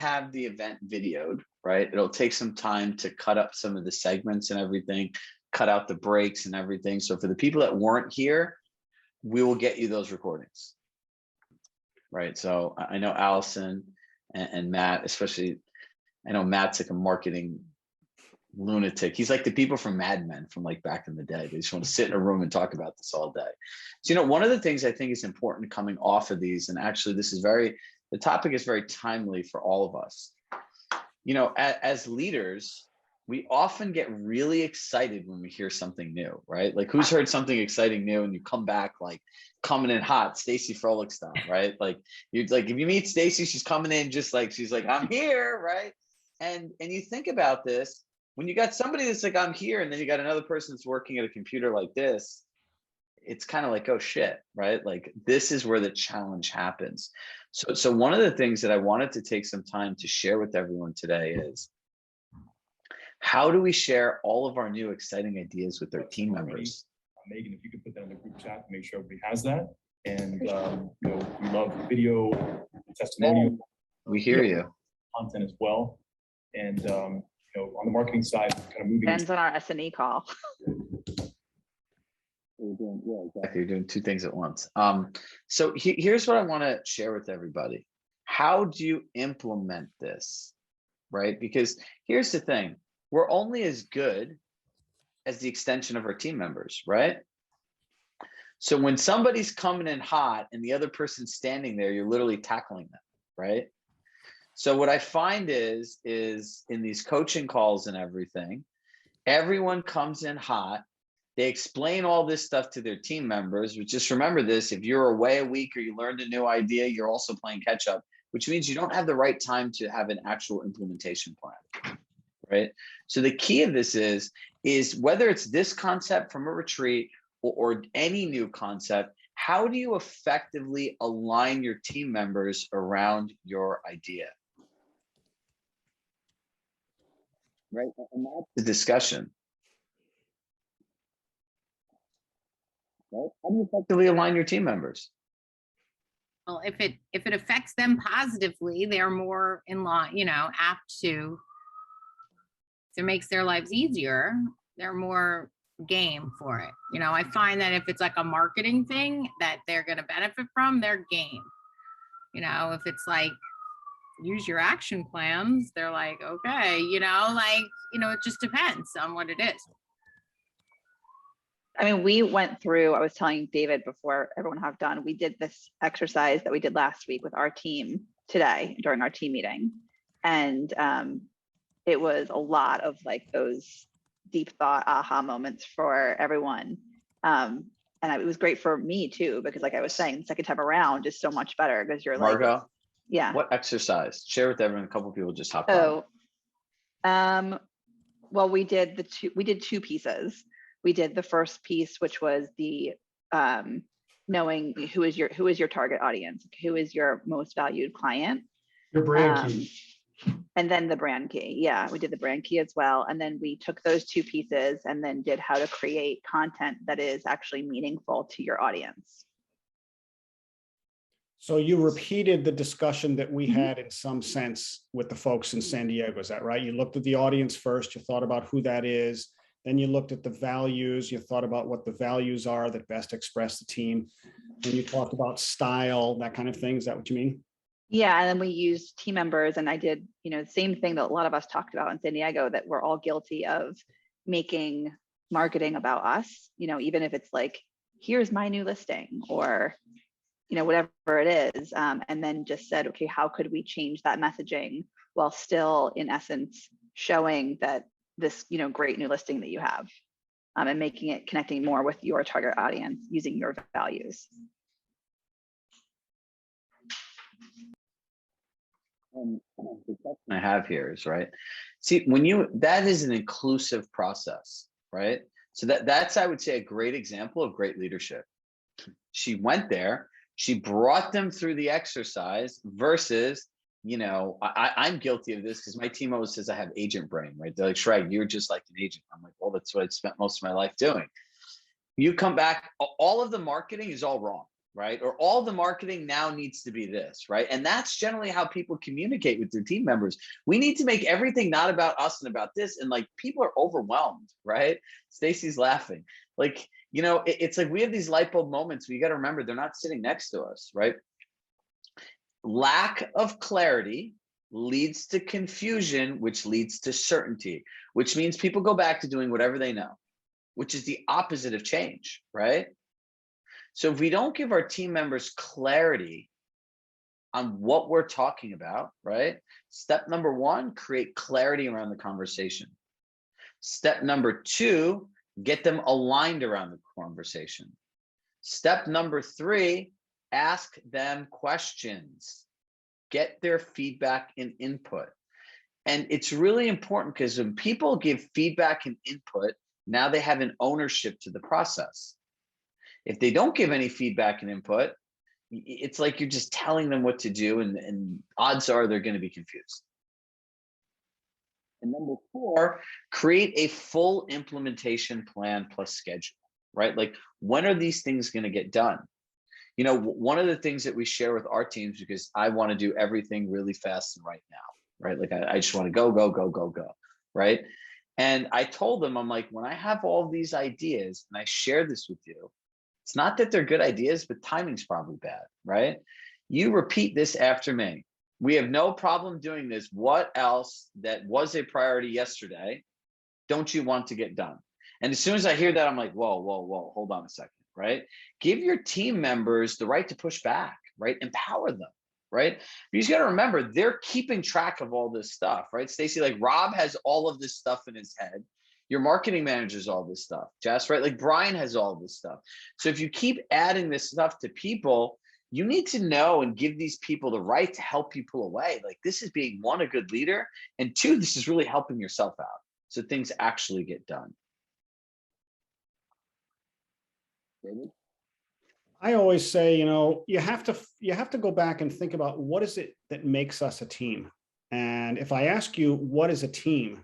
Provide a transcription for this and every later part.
have the event videoed, right? It'll take some time to cut up some of the segments and everything, cut out the breaks and everything. So for the people that weren't here, we will get you those recordings, right? So I know Allison and Matt, especially, I know Matt's like a marketing lunatic. He's like the people from Mad Men from like back in the day. They just want to sit in a room and talk about this all day. So, you know, one of the things I think is important coming off of these, and actually this is the topic is very timely for all of us. You know, as leaders, we often get really excited when we hear something new, right? Like who's heard something exciting new and you come back like coming in hot, Stacy Froelich style, right? Like you're like, if you meet Stacy, she's coming in just like, she's like, I'm here, right? And you think about this, when you got somebody that's like, I'm here, and then you got another person that's working at a computer like this, it's kind of like, oh shit, right? Like this is where the challenge happens. So one of the things that I wanted to take some time to share with everyone today is, how do we share all of our new exciting ideas with our team members? Megan, if you could put that in the group chat, make sure everybody has that. And you know, we love video, testimonial. We hear you. Content as well. And you know, on the marketing side, kind of moving. Depends on our S&E call. Exactly. You're doing two things at once. So here's what I want to share with everybody. How do you implement this, right? Because here's the thing. We're only as good as the extension of our team members, right? So when somebody's coming in hot and the other person's standing there, you're literally tackling them, right? So what I find is in these coaching calls and everything, everyone comes in hot. They explain all this stuff to their team members, but just remember this, if you're away a week or you learned a new idea, you're also playing catch up, which means you don't have the right time to have an actual implementation plan, right? So the key of this is whether it's this concept from a retreat or any new concept, how do you effectively align your team members around your idea? Right, and that's the discussion. Right? How do you effectively align your team members? Well, if it affects them positively, they're more in line, you know, apt to. If it makes their lives easier, they're more game for it. You know, I find that if it's like a marketing thing that they're going to benefit from, they're game. You know, if it's like, use your action plans, they're like, okay, you know, like, you know, it just depends on what it is. I mean, we went through, I was telling David before everyone hopped done, we did this exercise that we did last week with our team today during our team meeting. And it was a lot of like those deep thought aha moments for everyone. And it was great for me too, because like I was saying, the second time around is so much better because you're Margot, like, yeah. What exercise? Share with everyone. A couple of people just hopped on. Well, we did two pieces. We did the first piece, which was the knowing who is your target audience, who is your most valued client. Your brand key. And then the brand key. Yeah, we did the brand key as well. And then we took those two pieces and then did how to create content that is actually meaningful to your audience. So you repeated the discussion that we had in some sense with the folks in San Diego, is that right? You looked at the audience first, you thought about who that is, then you looked at the values, you thought about what the values are that best express the team, and you talked about style, that kind of thing. Is that what you mean? Yeah, and then we used team members, and I did, you know, the same thing that a lot of us talked about in San Diego, that we're all guilty of making marketing about us, you know, even if it's like, here's my new listing, or you know, whatever it is, and then just said, okay, how could we change that messaging while still, in essence, showing that this, you know, great new listing that you have, and making it connecting more with your target audience using your values. The question I have here is, right, see, that is an inclusive process, right? So that's, I would say, a great example of great leadership. She went there, she brought them through the exercise versus, you know, I'm guilty of this because my team always says I have agent brain, right? They're like, Chirag, you're just like an agent. I'm like, well, that's what I spent most of my life doing. You come back, all of the marketing is all wrong, right? Or all the marketing now needs to be this, right? And that's generally how people communicate with their team members. We need to make everything not about us and about this. And like people are overwhelmed, right? Stacy's laughing. Like, you know, it's like we have these light bulb moments. We got to remember they're not sitting next to us, right? Lack of clarity leads to confusion, which leads to certainty, which means people go back to doing whatever they know, which is the opposite of change, right? So if we don't give our team members clarity on what we're talking about, right? Step number one, create clarity around the conversation. Step number two, get them aligned around the conversation. Step number three, ask them questions. Get their feedback and input. And it's really important because when people give feedback and input, now they have an ownership to the process. If they don't give any feedback and input, it's like you're just telling them what to do, and odds are they're going to be confused. And number four, create a full implementation plan plus schedule, right? Like, when are these things going to get done? You know, one of the things that we share with our teams, because I want to do everything really fast and right now, right? Like I just want to go, right? And I told them, I'm like, when I have all these ideas and I share this with you, it's not that they're good ideas, but timing's probably bad, right? You repeat this after me. We have no problem doing this. What else that was a priority yesterday don't you want to get done? And as soon as I hear that, I'm like, whoa, hold on a second, right? Give your team members the right to push back, right? Empower them, right? You just got to remember, they're keeping track of all this stuff, right? Stacy, like Rob has all of this stuff in his head. Your marketing manager's all this stuff, Jess, right? Like Brian has all this stuff. So if you keep adding this stuff to people, you need to know and give these people the right to help you pull away. Like, this is being, one, a good leader, and two, this is really helping yourself out so things actually get done. David? I always say, you know, you have to go back and think about what is it that makes us a team. And if I ask you, what is a team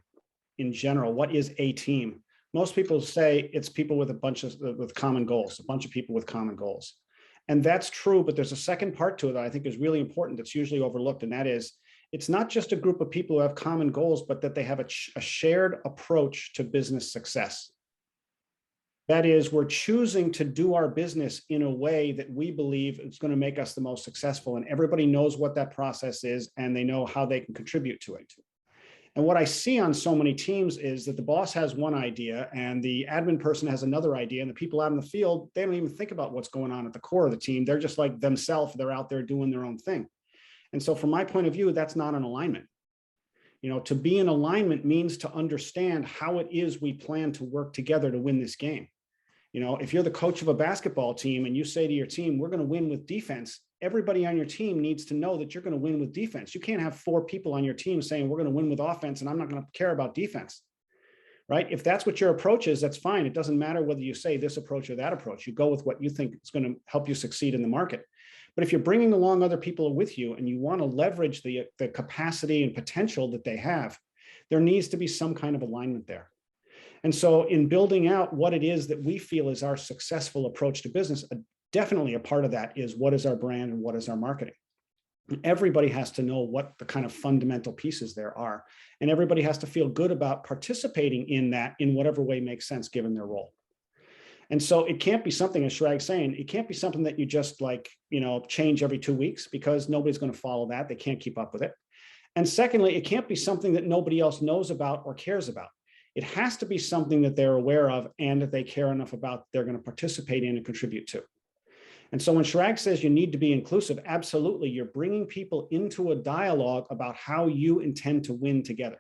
in general, what is a team? Most people say it's people with with common goals, a bunch of people with common goals. And that's true, but there's a second part to it that I think is really important that's usually overlooked. And that is, it's not just a group of people who have common goals, but that they have a shared approach to business success. That is, we're choosing to do our business in a way that we believe is going to make us the most successful. And everybody knows what that process is, and they know how they can contribute to it. And what I see on so many teams is that the boss has one idea and the admin person has another idea, and the people out in the field, they don't even think about what's going on at the core of the team. They're just like themselves. They're out there doing their own thing. And so from my point of view, that's not an alignment. You know, to be in alignment means to understand how it is we plan to work together to win this game. You know, if you're the coach of a basketball team and you say to your team, we're going to win with defense, everybody on your team needs to know that you're going to win with defense. You can't have 4 people on your team saying we're going to win with offense and I'm not going to care about defense, right? If that's what your approach is, that's fine. It doesn't matter whether you say this approach or that approach. You go with what you think is going to help you succeed in the market. But if you're bringing along other people with you and you want to leverage the capacity and potential that they have, there needs to be some kind of alignment there. And so in building out what it is that we feel is our successful approach to business, definitely a part of that is what is our brand and what is our marketing. And everybody has to know what the kind of fundamental pieces there are. And everybody has to feel good about participating in that in whatever way makes sense given their role. And so it can't be something, as Chirag's saying, it can't be something that you just like, you know, change every 2 weeks because nobody's going to follow that. They can't keep up with it. And secondly, it can't be something that nobody else knows about or cares about. It has to be something that they're aware of and that they care enough about, they're going to participate in and contribute to. And so when Chirag says you need to be inclusive, absolutely, you're bringing people into a dialogue about how you intend to win together.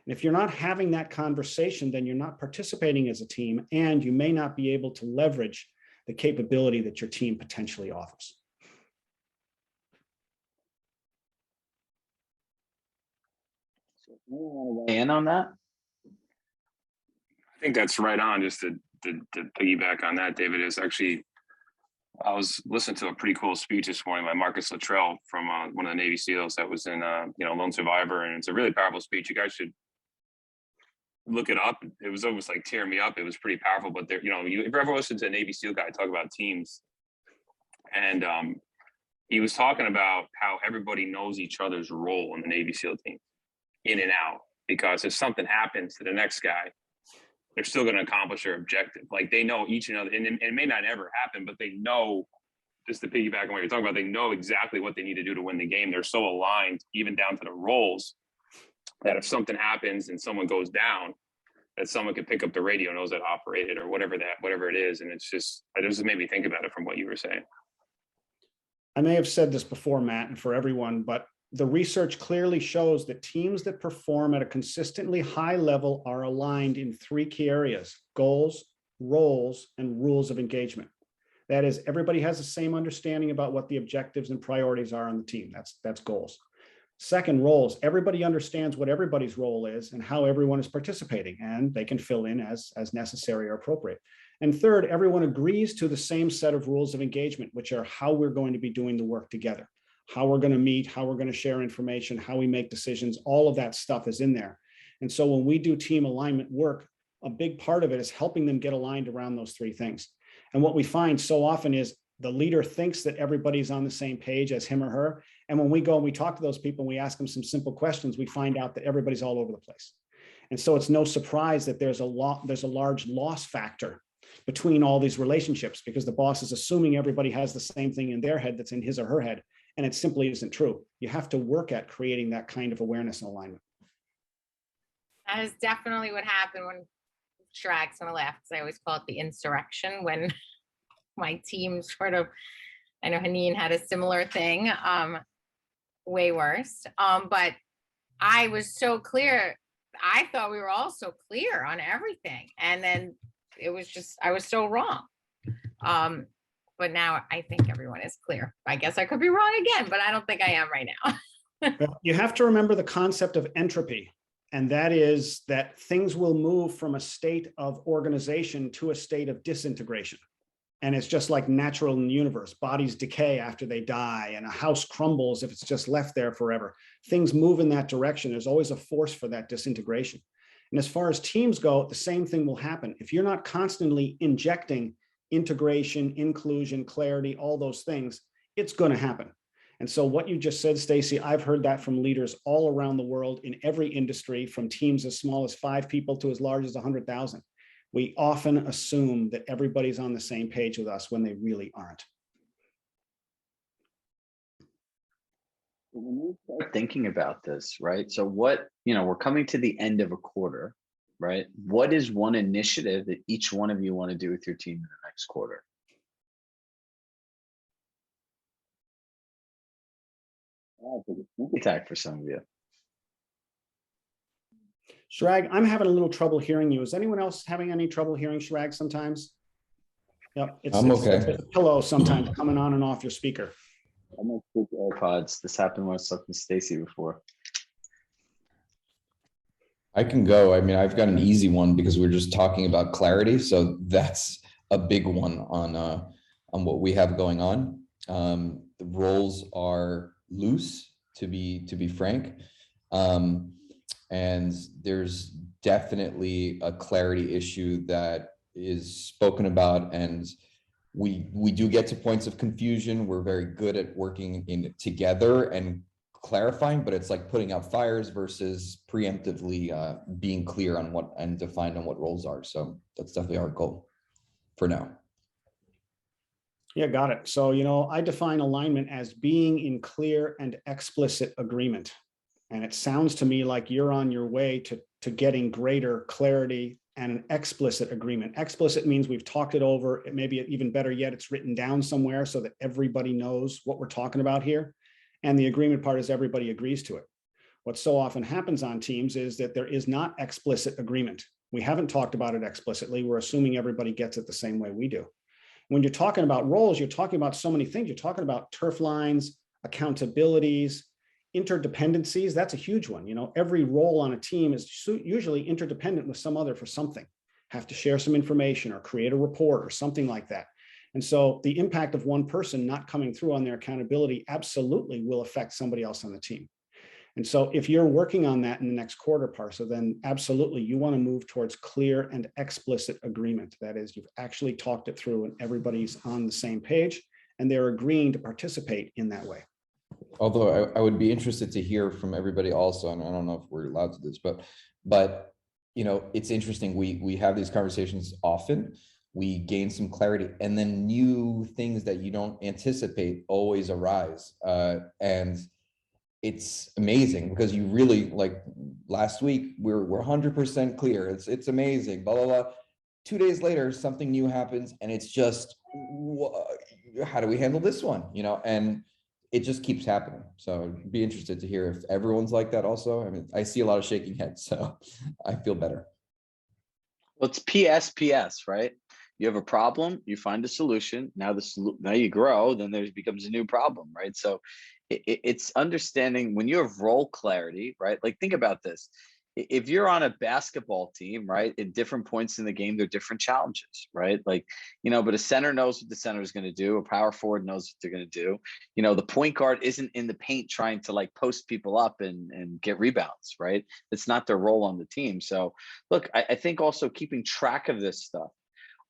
And if you're not having that conversation, then you're not participating as a team, and you may not be able to leverage the capability that your team potentially offers. So anyone want to weigh in on that? I think that's right on. Just to piggyback on that, David, is actually, I was listening to a pretty cool speech this morning by Marcus Luttrell from one of the Navy SEALs that was in, Lone Survivor, and it's a really powerful speech. You guys should look it up. It was almost like tearing me up. It was pretty powerful. But there, if you ever listen to a Navy SEAL guy talk about teams, And he was talking about how everybody knows each other's role in the Navy SEAL team, in and out, because if something happens to the next guy, they're still going to accomplish their objective. Like they know each other, and it may not ever happen, but they know, just to piggyback on what you're talking about, they know exactly what they need to do to win the game. They're so aligned, even down to the roles, that if something happens and someone goes down, that someone could pick up the radio, knows how to operate it, or whatever it is. And it just made me think about it from what you were saying. I may have said this before, Matt, and for everyone, but the research clearly shows that teams that perform at a consistently high level are aligned in 3 key areas: goals, roles, and rules of engagement. That is, everybody has the same understanding about what the objectives and priorities are on the team. That's goals. Second, roles. Everybody understands what everybody's role is and how everyone is participating, and they can fill in as necessary or appropriate. And third, everyone agrees to the same set of rules of engagement, which are how we're going to be doing the work together, how we're going to meet, how we're going to share information, how we make decisions. All of that stuff is in there. And so when we do team alignment work, a big part of it is helping them get aligned around those 3 things. And what we find so often is the leader thinks that everybody's on the same page as him or her. And when we go and we talk to those people and we ask them some simple questions, we find out that everybody's all over the place. And so it's no surprise that there's a large loss factor between all these relationships, because the boss is assuming everybody has the same thing in their head that's in his or her head. And it simply isn't true. You have to work at creating that kind of awareness and alignment. That is definitely what happened when Chirag's gonna laugh, because I always call it the insurrection, when my team sort of, I know Haneen had a similar thing, way worse. But I was so clear. I thought we were all so clear on everything. And then it was just, I was so wrong. But now I think everyone is clear. I guess I could be wrong again, but I don't think I am right now. Well, you have to remember the concept of entropy. And that is that things will move from a state of organization to a state of disintegration. And it's just like natural in the universe. Bodies decay after they die, and a house crumbles if it's just left there forever. Things move in that direction. There's always a force for that disintegration. And as far as teams go, the same thing will happen. If you're not constantly injecting integration, inclusion, clarity, all those things, it's going to happen. And so what you just said, Stacy, I've heard that from leaders all around the world in every industry, from teams as small as 5 people to as large as 100,000. We often assume that everybody's on the same page with us when they really aren't. When we start thinking about this, right? So what, we're coming to the end of a quarter, right? What is one initiative that each one of you want to do with your team in the next quarter? Attack for some of you. Chirag, I'm having a little trouble hearing you. Is anyone else having any trouble hearing Chirag sometimes? Yep, I'm okay. It's a pillow sometimes coming on and off your speaker. I'm gonna switch AirPods. This happened when I was talking to Stacy before. I can go. I mean, I've got an easy one because we're just talking about clarity. So that's a big one on what we have going on. The roles are loose, to be frank. And there's definitely a clarity issue that is spoken about, and we do get to points of confusion. We're very good at working in together and clarifying, but it's like putting out fires versus preemptively being clear on what and defined on what roles are. So that's definitely our goal for now. Yeah, got it. So, I define alignment as being in clear and explicit agreement. And it sounds to me like you're on your way to getting greater clarity and an explicit agreement. Explicit means we've talked it over. It may be even better yet, it's written down somewhere so that everybody knows what we're talking about here. And the agreement part is everybody agrees to it. What so often happens on teams is that there is not explicit agreement. We haven't talked about it explicitly. We're assuming everybody gets it the same way we do. When you're talking about roles, you're talking about so many things. You're talking about turf lines, accountabilities, interdependencies. That's a huge one. Every role on a team is usually interdependent with some other for something. Have to share some information or create a report or something like that. And so the impact of one person not coming through on their accountability absolutely will affect somebody else on the team. And so if you're working on that in the next quarter, Parsa, then absolutely you want to move towards clear and explicit agreement. That is, you've actually talked it through and everybody's on the same page. and they're agreeing to participate in that way. Although I would be interested to hear from everybody also, and I don't know if we're allowed to do this, but you know, it's interesting. We have these conversations often. We gain some clarity, and then new things that you don't anticipate always arise. And it's amazing because you really, like last week, we're 100% clear. It's amazing, blah, blah, blah. 2 days later, something new happens, and it's just, how do we handle this one? You know, and it just keeps happening. So I'd be interested to hear if everyone's like that also. I mean, I see a lot of shaking heads, so I feel better. Well, it's PSPS, right? You have a problem, you find a solution. Now now you grow, then there becomes a new problem, right? So it's understanding when you have role clarity, right? Like think about this. If you're on a basketball team, right, at different points in the game, there are different challenges, right? Like, you know, but a center knows what the center is going to do. A power forward knows what they're going to do. You know, the point guard isn't in the paint trying to like post people up and get rebounds, right? It's not their role on the team. So look, I think also keeping track of this stuff.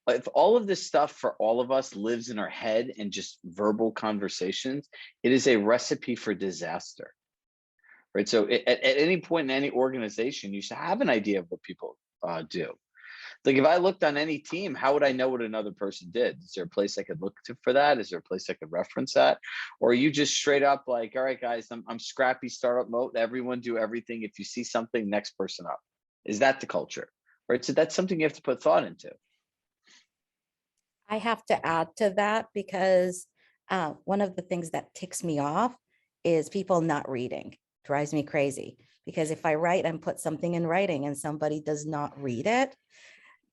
If all of this stuff for all of us lives in our head and just verbal conversations, it is a recipe for disaster. Right. So at any point in any organization, you should have an idea of what people do. Like if I looked on any team, how would I know what another person did? Is there a place I could look to for that? Is there a place I could reference that? Or are you just straight up like, all right, guys, I'm scrappy startup mode. Everyone do everything. If you see something, next person up. Is that the culture? Right. So that's something you have to put thought into. I have to add to that because one of the things that ticks me off is people not reading. Drives me crazy because if I write and put something in writing and somebody does not read it,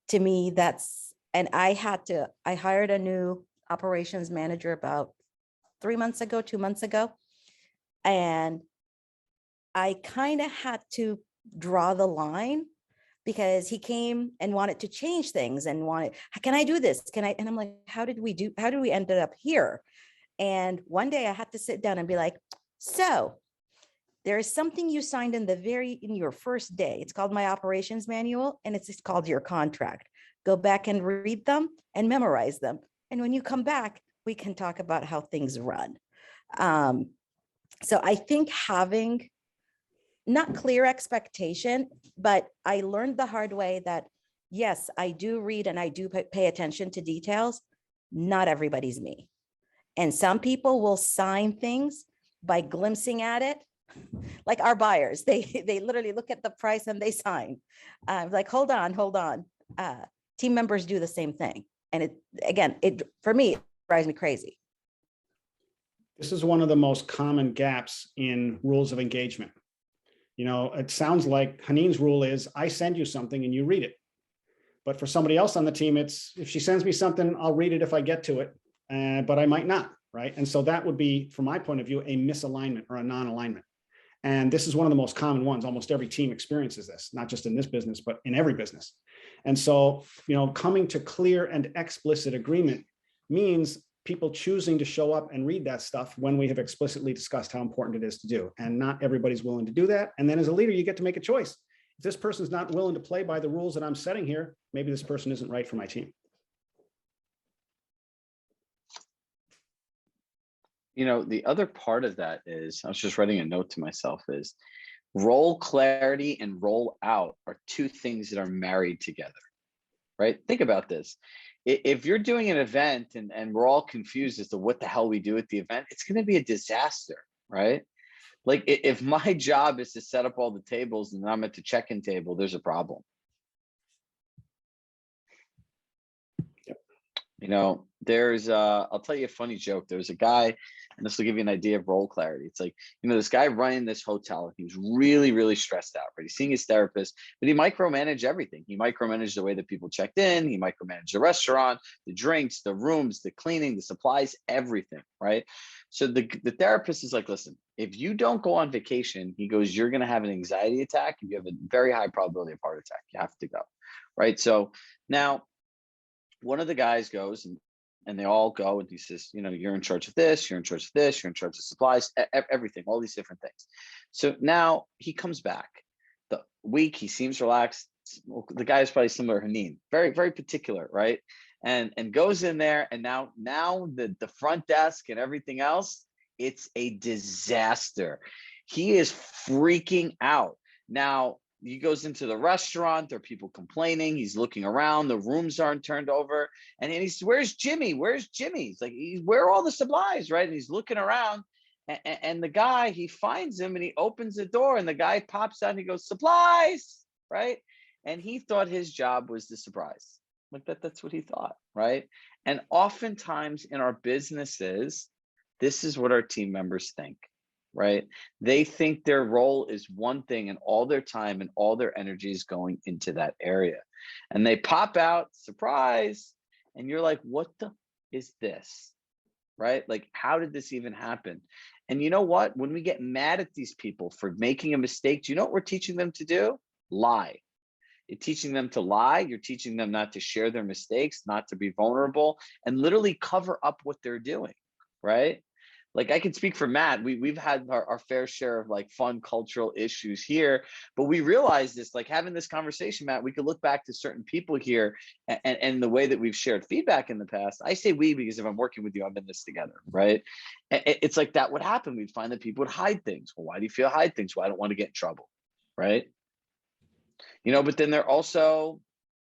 to me, and I hired a new operations manager about 2 months ago, and I kind of had to draw the line because he came and wanted to change things and can I do this? And I'm like, how did we end up here? And one day I had to sit down and be like, so there is something you signed in your first day. It's called my operations manual, and it's called your contract. Go back and read them and memorize them. And when you come back, we can talk about how things run. So I think having not clear expectation, but I learned the hard way that, yes, I do read and I do pay attention to details. Not everybody's me. And some people will sign things by glimpsing at it. Like our buyers, they literally look at the price and they sign. Like, hold on. Team members do the same thing. And for me, it drives me crazy. This is one of the most common gaps in rules of engagement. You know, it sounds like Haneen's rule is I send you something and you read it. But for somebody else on the team, it's if she sends me something, I'll read it if I get to it, but I might not, right? And so that would be, from my point of view, a misalignment or a non-alignment. And this is one of the most common ones. Almost every team experiences this, not just in this business, but in every business. And so, you know, coming to clear and explicit agreement means people choosing to show up and read that stuff when we have explicitly discussed how important it is to do. And not everybody's willing to do that. And then as a leader, you get to make a choice. If this person's not willing to play by the rules that I'm setting here, maybe this person isn't right for my team. You know, the other part of that is, I was just writing a note to myself, is role clarity and roll out are two things that are married together, right? Think about this. If you're doing an event and we're all confused as to what the hell we do at the event, it's going to be a disaster, right? Like if my job is to set up all the tables and I'm at the check-in table, there's a problem. You know, I'll tell you a funny joke. There's a guy, and this will give you an idea of role clarity. It's like, you know, this guy running this hotel, he was really, really stressed out, right? He's seeing his therapist, but he micromanaged everything. He micromanaged the way that people checked in. He micromanaged the restaurant, the drinks, the rooms, the cleaning, the supplies, everything, right? So the therapist is like, listen, if you don't go on vacation, he goes, you're going to have an anxiety attack. You have a very high probability of heart attack. You have to go, right? So now, one of the guys goes and they all go and he says, you know, you're in charge of this, you're in charge of this, you're in charge of supplies, everything, all these different things. So now he comes back the week, he seems relaxed. The guy is probably similar to Haneen, very, very particular, right? and goes in there, and now the front desk and everything else, it's a disaster. He is freaking out. Now he goes into the restaurant, there are people complaining, he's looking around, the rooms aren't turned over, and he's, where's Jimmy? Where's Jimmy? He's like, where are all the supplies, right? And he's looking around, and the guy, he finds him and he opens the door, and the guy pops out and he goes, supplies, right? And he thought his job was the surprise. Like that's what he thought, right? And oftentimes in our businesses, this is what our team members think, right? They think their role is one thing, and all their time and all their energy is going into that area. And they pop out, surprise, and you're like, what the is this? Right? Like, how did this even happen? And you know what? When we get mad at these people for making a mistake, do you know what we're teaching them to do? Lie. You're teaching them to lie. You're teaching them not to share their mistakes, not to be vulnerable, and literally cover up what they're doing, right? Like, I can speak for Matt. We've had our fair share of like fun cultural issues here, but we realized this, like having this conversation, Matt, we could look back to certain people here and the way that we've shared feedback in the past. I say we because if I'm working with you, I'm in this together, right? It's like that would happen. We'd find that people would hide things. Well, why do you feel hide things? Well, I don't want to get in trouble, right? You know, but then there are also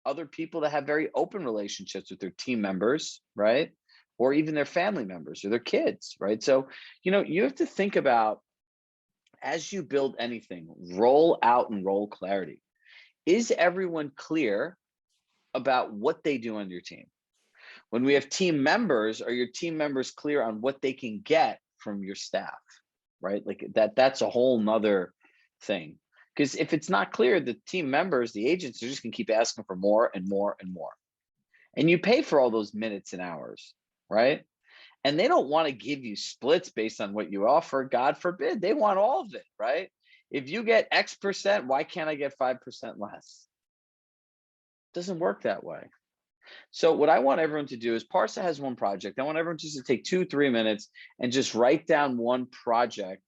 other people that have very open relationships with their team members, right? Or even their family members or their kids, right? So, you know, you have to think about, as you build anything, roll out and roll clarity. Is everyone clear about what they do on your team? When we have team members, are your team members clear on what they can get from your staff, right? Like that's a whole nother thing. Because if it's not clear, the team members, the agents are just gonna keep asking for more and more and more. And you pay for all those minutes and hours, right? And they don't want to give you splits based on what you offer. God forbid, they want all of it, right? If you get X%, why can't I get 5% less? It doesn't work that way. So what I want everyone to do is, Parsa has one project. I want everyone just to take 2-3 minutes and just write down one project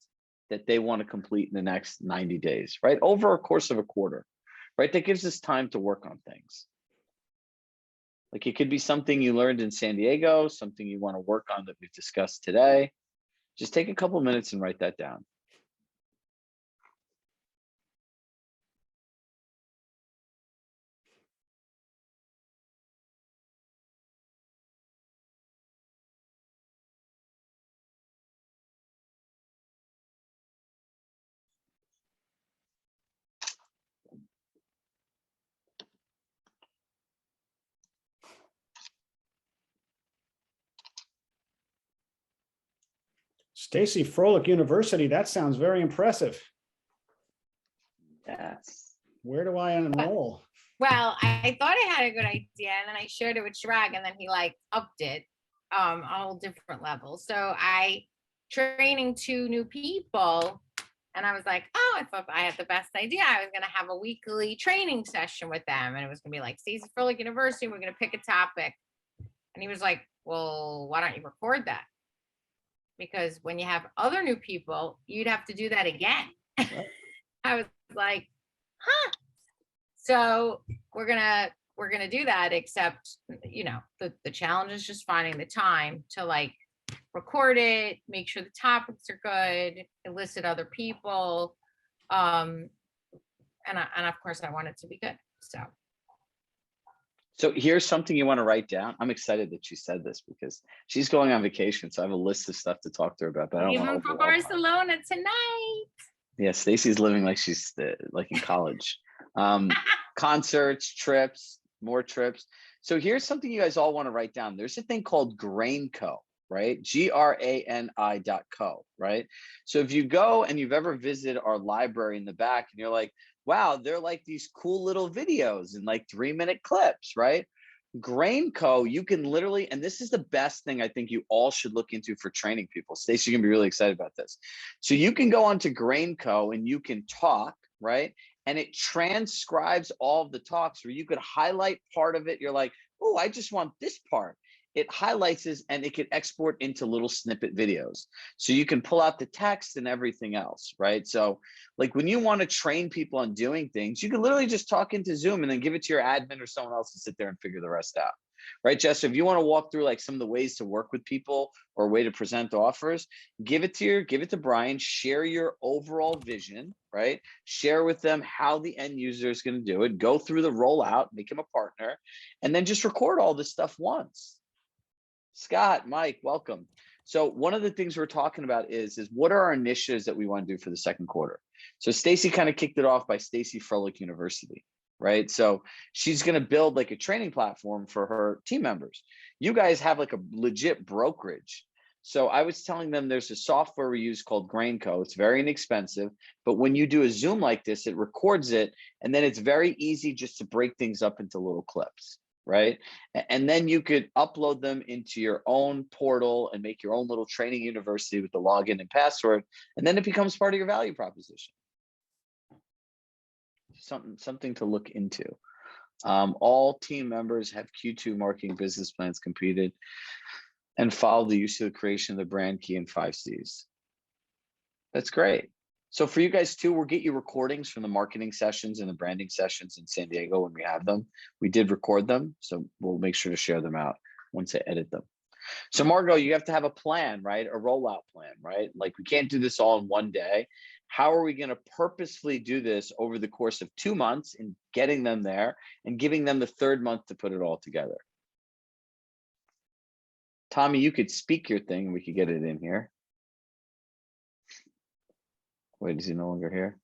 that they want to complete in the next 90 days, right? Over a course of a quarter, right? That gives us time to work on things. Like, it could be something you learned in San Diego, something you want to work on that we've discussed today. Just take a couple minutes and write that down. Stacy, Froelich University, that sounds very impressive. Yes. Where do I enroll? Well, I thought I had a good idea, and then I shared it with Chirag, and then he like upped it on a whole different level. So I training 2 new people, and I was like, oh, I thought I had the best idea. I was gonna have a weekly training session with them, and it was gonna be like Stacy Froelich University, we're gonna pick a topic. And he was like, well, why don't you record that? Because when you have other new people, you'd have to do that again. I was like, huh. So we're gonna do that, except, you know, the challenge is just finding the time to like record it, make sure the topics are good, elicit other people. And of course I want it to be good. So here's something you want to write down. I'm excited that she said this because she's going on vacation. So I have a list of stuff to talk to her about. But I don't Even want to for Barcelona tonight. Yeah, Stacy's living like she's like in college. Concerts, trips, more trips. So here's something you guys all want to write down. There's a thing called GrainCo, right? GRANI.co, right? So if you go and you've ever visited our library in the back and you're like, wow, they're like these cool little videos and like 3-minute clips, right? GrainCo, you can literally, and this is the best thing I think you all should look into for training people. Stacey, you're gonna be really excited about this. So you can go onto GrainCo and you can talk, right? And it transcribes all of the talks where you could highlight part of it. You're like, oh, I just want this part. It highlights this and it can export into little snippet videos. So you can pull out the text and everything else, right? So like when you want to train people on doing things, you can literally just talk into Zoom and then give it to your admin or someone else to sit there and figure the rest out. right? Jess, if you want to walk through like some of the ways to work with people or a way to present offers, give it to Brian, share your overall vision, right? Share with them how the end user is going to do it, go through the rollout, make him a partner, and then just record all this stuff once. Scott, Mike, welcome. So one of the things we're talking about is what are our initiatives that we want to do for the second quarter? So Stacy kind of kicked it off by Stacy Froelich University, right? So she's going to build like a training platform for her team members. You guys have like a legit brokerage. So I was telling them there's a software we use called Grainco. It's very inexpensive, but when you do a Zoom like this, it records it, and then it's very easy just to break things up into little clips, right? And then you could upload them into your own portal and make your own little training university with the login and password, and then it becomes part of your value proposition. Something to look into. All team members have Q2 marketing business plans completed and follow the use of the creation of the brand key and 5 C's. That's great. So for you guys too, we'll get you recordings from the marketing sessions and the branding sessions in San Diego when we have them. We did record them, so we'll make sure to share them out once I edit them. So Margot, you have to have a plan, right? A rollout plan, right? Like we can't do this all in one day. How are we going to purposefully do this over the course of 2 months in getting them there and giving them the 3rd month to put it all together? Tommy, you could speak your thing. We could get it in here. Wait, is he no longer here?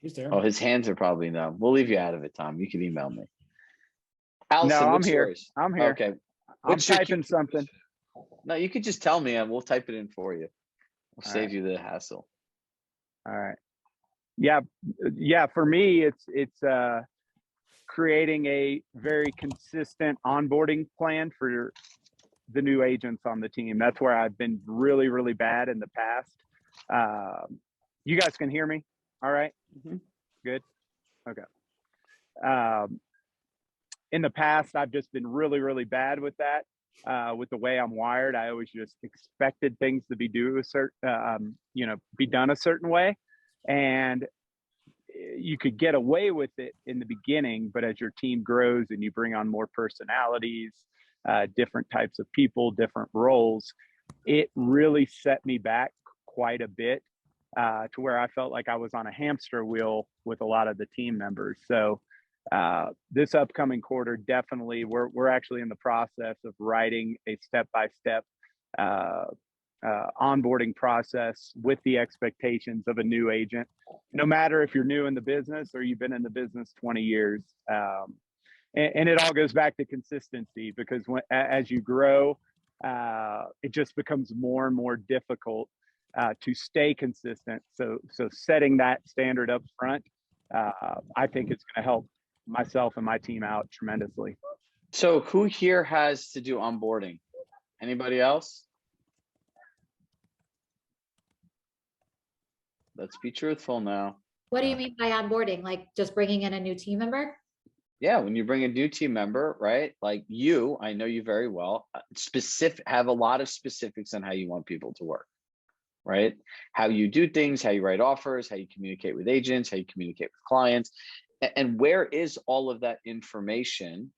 He's there. Oh, his hands are probably no. We'll leave you out of it, Tom. You can email me. Allison, No, I'm what's here. yours? I'm here. Okay. I'm typing something. No, you could just tell me and we'll type it in for you. We'll All save right. you the hassle. All right. Yeah. For me, it's creating a very consistent onboarding plan for the new agents on the team. That's where I've been really, really bad in the past. You guys can hear me? All right. Mm-hmm. Good. Okay. In the past, I've just been really, really bad with that. With the way I'm wired, I always just expected things to be be done a certain way, and you could get away with it in the beginning. But as your team grows and you bring on more personalities, different types of people, different roles, it really set me back quite a bit to where I felt like I was on a hamster wheel with a lot of the team members. So this upcoming quarter, definitely, we're actually in the process of writing a step-by-step onboarding process with the expectations of a new agent, no matter if you're new in the business or you've been in the business 20 years. And it all goes back to consistency, because as you grow, it just becomes more and more difficult to stay consistent. So setting that standard up front, I think it's going to help myself and my team out tremendously. So who here has to do onboarding? Anybody else? Let's be truthful now. What do you mean by onboarding? Like just bringing in a new team member? Yeah, when you bring a new team member, right? Like you, I know you very well, have a lot of specifics on how you want people to work, right? How you do things, how you write offers, how you communicate with agents, how you communicate with clients, and where is all of that information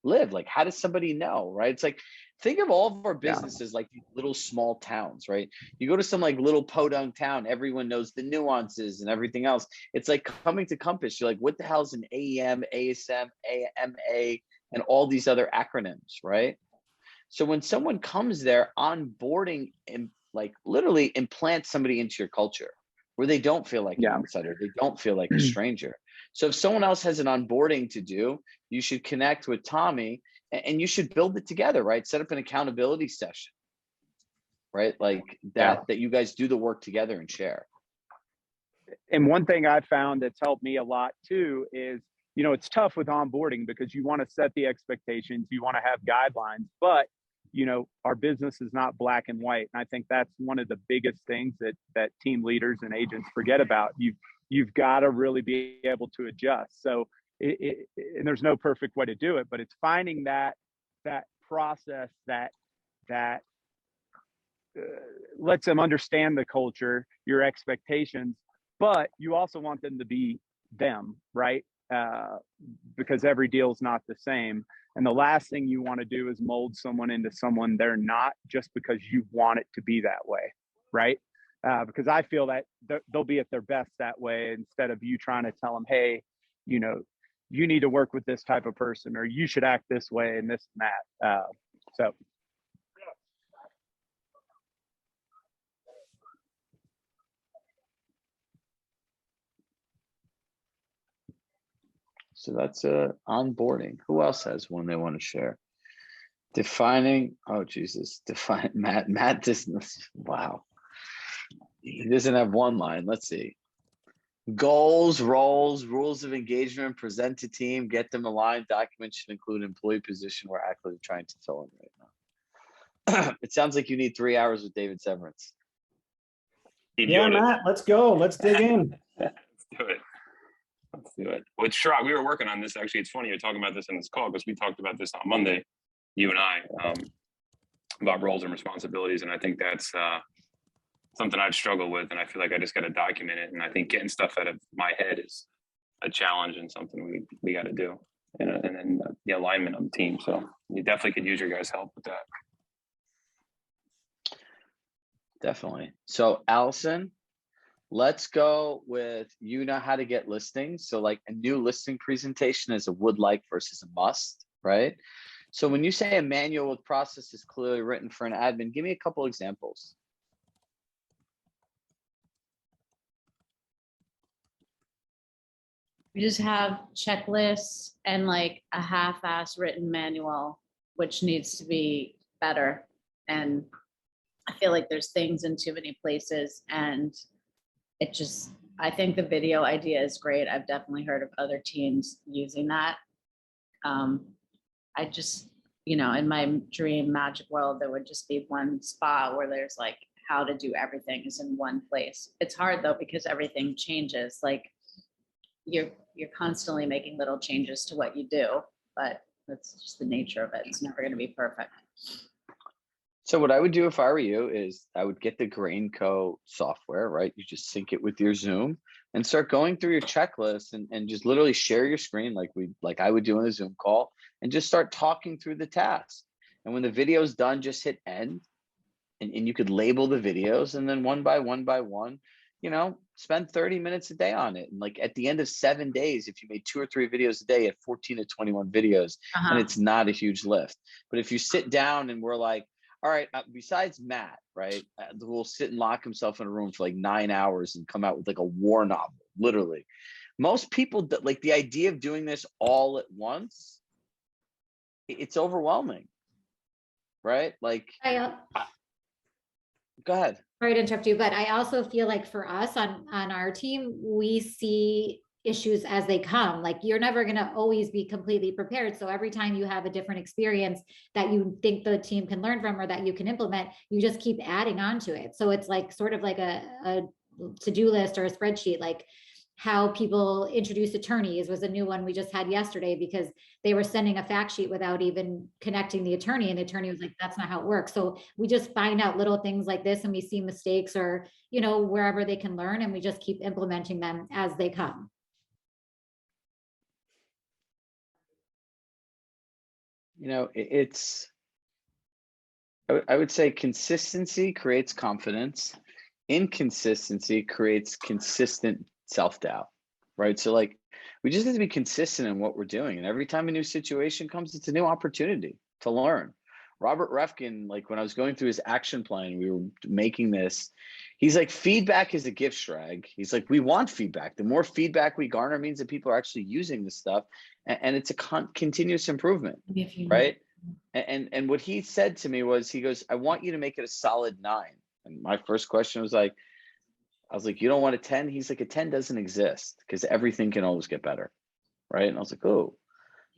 live? Like, how does somebody know, right? It's like, think of all of our businesses like these little small towns, right? You go to some like little podunk town, everyone knows the nuances and everything else. It's like coming to Compass. You're like, what the hell's an AEM, ASM, AMA, and all these other acronyms, right? So when someone comes there, onboarding and like literally implants somebody into your culture where they don't feel like an outsider, they don't feel like a stranger. So if someone else has an onboarding to do, you should connect with Tommy and you should build it together, right? Set up an accountability session, right? Like that you guys do the work together and share. And one thing I've found that's helped me a lot too is, it's tough with onboarding because you want to set the expectations, you want to have guidelines, but our business is not black and white. And I think that's one of the biggest things that team leaders and agents forget about. You've got to really be able to adjust. So and there's no perfect way to do it, but it's finding that process that lets them understand the culture, your expectations, but you also want them to be them, right? because every deal is not the same. And the last thing you want to do is mold someone into someone they're not just because you want it to be that way, right? Because I feel that they'll be at their best that way, instead of you trying to tell them, hey, you know, you need to work with this type of person, or you should act this way and this and that. So that's onboarding. Who else has one they want to share? Defining, oh Jesus, define Matt doesn't, wow. He doesn't have one line. Let's see. Goals, roles, rules of engagement, present to team, get them aligned. Documents should include employee position we're actively trying to fill in right now. It sounds like you need 3 hours with David Severance. Yeah, Matt, let's go. Let's dig in. Let's do it. Let's do it. With Chirag, we were working on this. Actually, it's funny you're talking about this in this call, because we talked about this on Monday, you and I, about roles and responsibilities. And I think that's something I'd struggle with. And I feel like I just got to document it. And I think getting stuff out of my head is a challenge and something we got to do. And then the alignment of the team. So you definitely could use your guys' help with that. Definitely. So Allison, let's go with, you know how to get listings. So like a new listing presentation is a would like versus a must, right? So when you say a manual with processes clearly written for an admin, give me a couple examples. We just have checklists and like a half-ass written manual, which needs to be better. And I feel like there's things in too many places, and it just, I think the video idea is great. I've definitely heard of other teams using that. I just, you know, in my dream magic world, there would just be one spot where there's like how to do everything is in one place. It's hard though, because everything changes. Like you're constantly making little changes to what you do, but that's just the nature of it. It's never going to be perfect. So what I would do if I were you is I would get the Grainco software, right? You just sync it with your Zoom and start going through your checklist and just literally share your screen like I would do in a Zoom call, and just start talking through the task. And when the video's done, just hit end, and you could label the videos, and then one by one, you know, spend 30 minutes a day on it. And like at the end of 7 days, if you made 2 or 3 videos a day at 14 to 21 videos, and it's not a huge lift. But if you sit down and we're like, all right, besides Matt, right, who will sit and lock himself in a room for like 9 hours and come out with like a war novel, literally. Most people, like the idea of doing this all at once, it's overwhelming, right? Like, go ahead. Sorry to interrupt you, but I also feel like for us on our team, we see issues as they come. Like you're never going to always be completely prepared. So every time you have a different experience that you think the team can learn from or that you can implement, you just keep adding on to it. So it's like sort of like a to-do list or a spreadsheet, like how people introduce attorneys was a new one we just had yesterday, because they were sending a fact sheet without even connecting the attorney, and the attorney was like, that's not how it works. So we just find out little things like this, and we see mistakes or, you know, wherever they can learn, and we just keep implementing them as they come. You know, I would say consistency creates confidence. Inconsistency creates consistent self-doubt, right? So like, we just have to be consistent in what we're doing. And every time a new situation comes, it's a new opportunity to learn. Robert Refkin, like when I was going through his action plan, we were making this, he's like, feedback is a gift, Chirag. He's like, we want feedback. The more feedback we garner means that people are actually using this stuff. And it's a continuous improvement, right? And what he said to me was, he goes, I want you to make it a solid 9. And my first question was like, I was like, you don't want a 10? He's like, a 10 doesn't exist because everything can always get better, right? And I was like, oh.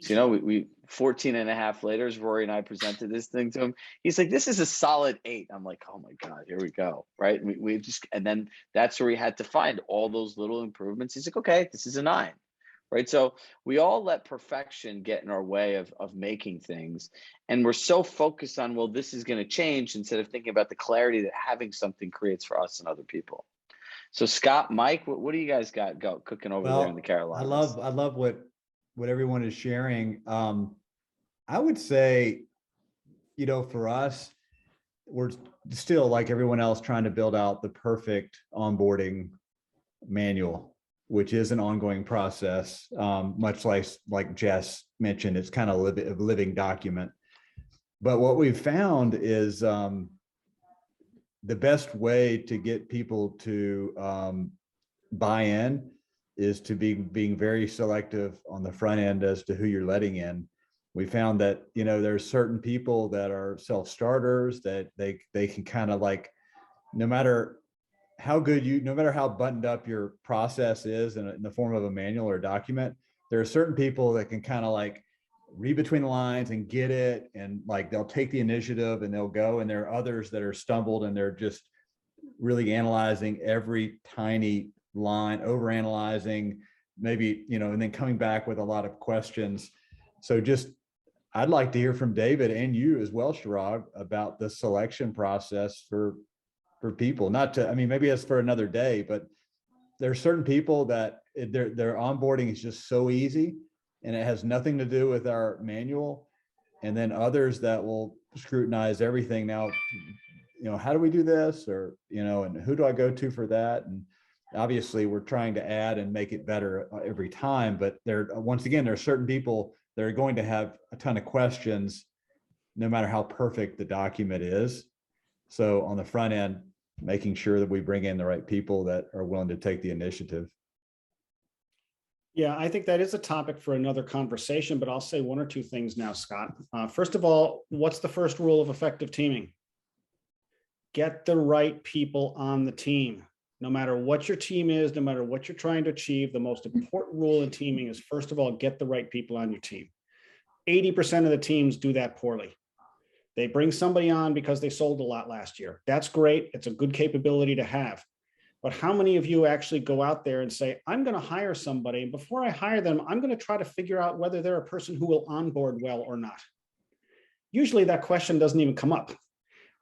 So, you know, we 14 and a half later, as Rory and I presented this thing to him, he's like, this is a solid 8. I'm like, oh my God, here we go, right? We just, and then that's where we had to find all those little improvements. He's like, okay, this is a 9. Right. So we all let perfection get in our way of making things. And we're so focused on, well, this is going to change, instead of thinking about the clarity that having something creates for us and other people. So Scott, Mike, what do you guys got cooking over there in the Carolinas? I love what everyone is sharing. I would say, for us, we're still like everyone else trying to build out the perfect onboarding manual, which is an ongoing process. Much like Jess mentioned, it's kind of a living document. But what we've found is the best way to get people to buy in is to being very selective on the front end as to who you're letting in. We found that, there's certain people that are self-starters that they can kind of like, no matter how buttoned up your process is in the form of a manual or a document, there are certain people that can kind of like read between the lines and get it. And like, they'll take the initiative and they'll go. And there are others that are stumbled and they're just really analyzing every tiny line, overanalyzing maybe, and then coming back with a lot of questions. So I'd like to hear from David and you as well, Chirag, about the selection process for people. Maybe it's for another day, but there are certain people that their onboarding is just so easy and it has nothing to do with our manual. And then others that will scrutinize everything. Now, how do we do this? Or, and who do I go to for that? And obviously we're trying to add and make it better every time, but once again, there are certain people that are going to have a ton of questions, no matter how perfect the document is. So on the front end, making sure that we bring in the right people that are willing to take the initiative. Yeah, I think that is a topic for another conversation, but I'll say one or two things now, Scott. First of all, what's the first rule of effective teaming? Get the right people on the team. No matter what your team is, no matter what you're trying to achieve, the most important rule in teaming is, first of all, get the right people on your team. 80% of the teams do that poorly. They bring somebody on because they sold a lot last year. That's great. It's a good capability to have. But how many of you actually go out there and say, I'm going to hire somebody, and before I hire them, I'm going to try to figure out whether they're a person who will onboard well or not? Usually that question doesn't even come up.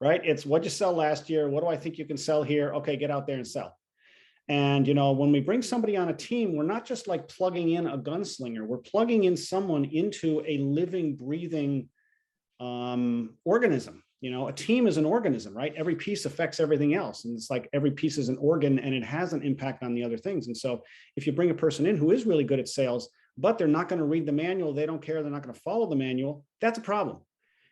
Right? It's what'd you sell last year? What do I think you can sell here? Okay, get out there and sell. And, when we bring somebody on a team, we're not just like plugging in a gunslinger. We're plugging in someone into a living, breathing organism. A team is an organism, right? Every piece affects everything else. And it's like every piece is an organ and it has an impact on the other things. And so if you bring a person in who is really good at sales, but they're not going to read the manual, they don't care, they're not going to follow the manual, that's a problem.